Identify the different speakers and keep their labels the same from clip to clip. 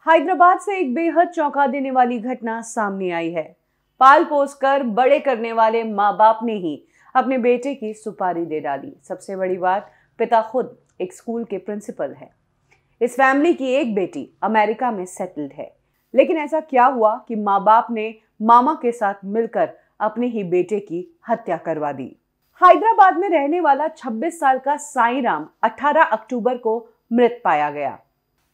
Speaker 1: हैदराबाद से एक बेहद चौंका देने वाली घटना सामने आई है। पाल पोस कर बड़े करने वाले माँ बाप ने ही अपने बेटे की सुपारी दे डाली। सबसे बड़ी बात, पिता खुद एक स्कूल के प्रिंसिपल हैं। इस फैमिली की एक बेटी अमेरिका में सेटल्ड है। लेकिन ऐसा क्या हुआ कि माँ बाप ने मामा के साथ मिलकर अपने ही बेटे की हत्या करवा दी। हैदराबाद में रहने वाला 26 साल का साईं राम 18 अक्टूबर को मृत पाया गया।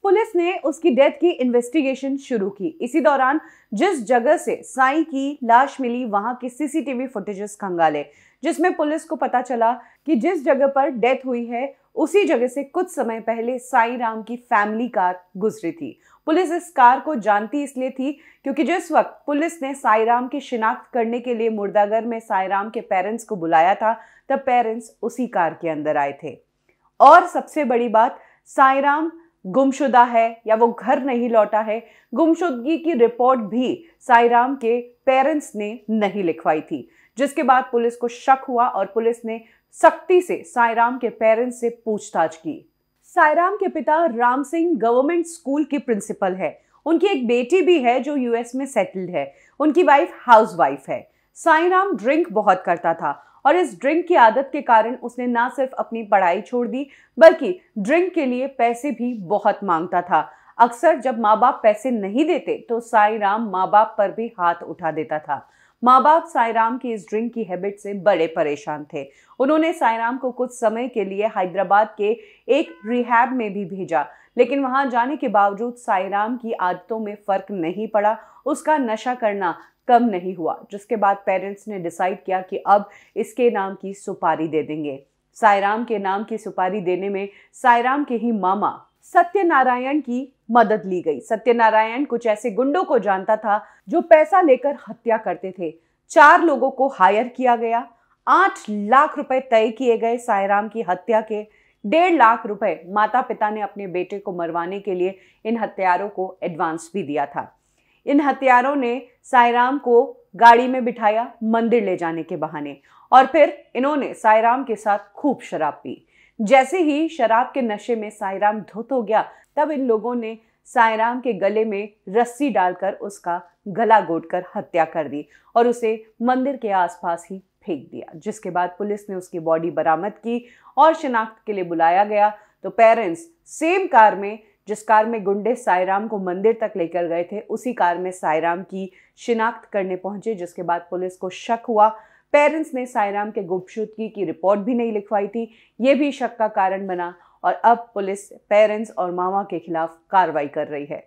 Speaker 1: पुलिस ने उसकी डेथ की इन्वेस्टिगेशन शुरू की। इसी दौरान जिस जगह से साईं की लाश मिली, वहां की सीसीटीवी फुटेजेस खंगाले, जिसमें पुलिस को पता चला कि जिस जगह पर डेथ हुई है उसी जगह से कुछ समय पहले साईं राम की फैमिली कार गुजरी थी। पुलिस इस कार को जानती इसलिए थी क्योंकि जिस वक्त पुलिस ने साईं राम की शिनाख्त करने के लिए मुर्दाघर में साईं राम के पेरेंट्स को बुलाया था, तब पेरेंट्स उसी कार के अंदर आए थे। और सबसे बड़ी बात, साईं राम गुमशुदा है या वो घर नहीं लौटा है, गुमशुदगी की रिपोर्ट भी साईं राम के पेरेंट्स ने नहीं लिखवाई थी। जिसके बाद पुलिस को शक हुआ और पुलिस ने सख्ती से साईं राम के पेरेंट्स से पूछताछ की। साईं राम के पिता राम सिंह गवर्नमेंट स्कूल के प्रिंसिपल है। उनकी एक बेटी भी है जो यूएस में सेटल्ड है। उनकी वाइफ हाउसवाइफ है। साईं राम ड्रिंक बहुत करता था और इस ड्रिंक की आदत के कारण उसने ना सिर्फ अपनी पढ़ाई छोड़ दी, बल्कि ड्रिंक के लिए पैसे भी बहुत मांगता था। अक्सर जब माँ बाप पैसे नहीं देते तो साईं राम माँ बाप पर भी हाथ उठा देता था। माँ बाप साईं राम की इस ड्रिंक की हैबिट से बड़े परेशान थे। उन्होंने साईं राम को कुछ समय के लिए हैदराबाद के एक रिहैब में भी भेजा, लेकिन वहां जाने के बावजूद साईं राम की आदतों में फर्क नहीं पड़ा, उसका नशा करना कम नहीं हुआ। जिसके बाद पेरेंट्स ने डिसाइड किया कि अब इसके नाम की सुपारी दे देंगे। साईं राम के नाम की सुपारी देने में साईं राम के ही मामा सत्यनारायण की मदद ली गई। सत्यनारायण कुछ ऐसे गुंडों को जानता था जो पैसा लेकर हत्या करते थे। 4 लोगों को हायर किया गया। 8 लाख रुपए तय किए गए साईं राम की हत्या के। 1.5 लाख रुपए माता पिता ने अपने बेटे को मरवाने के लिए इन हत्यारों को एडवांस भी दिया था। इन हत्यारों ने साईं राम को गाड़ी में बिठाया मंदिर ले जाने के बहाने, और फिर इन्होंने साईं राम के साथ खूब शराब पी। जैसे ही शराब के नशे में साईं राम धुत हो गया, तब इन लोगों ने साईं राम के गले में रस्सी डालकर उसका गला घोंटकर हत्या कर दी और उसे मंदिर के आसपास ही फेंक दिया। जिसके बाद पुलिस ने उसकी बॉडी बरामद की और शिनाख्त के लिए बुलाया गया तो पेरेंट्स सेम कार में, जिस कार में गुंडे साईं राम को मंदिर तक लेकर गए थे, उसी कार में साईं राम की शिनाख्त करने पहुंचे। जिसके बाद पुलिस को शक हुआ। पेरेंट्स ने साईं राम के गुमशुदगी की रिपोर्ट भी नहीं लिखवाई थी। ये भी शक का कारण बना और अब पुलिस पेरेंट्स और मामा के खिलाफ कार्रवाई कर रही है।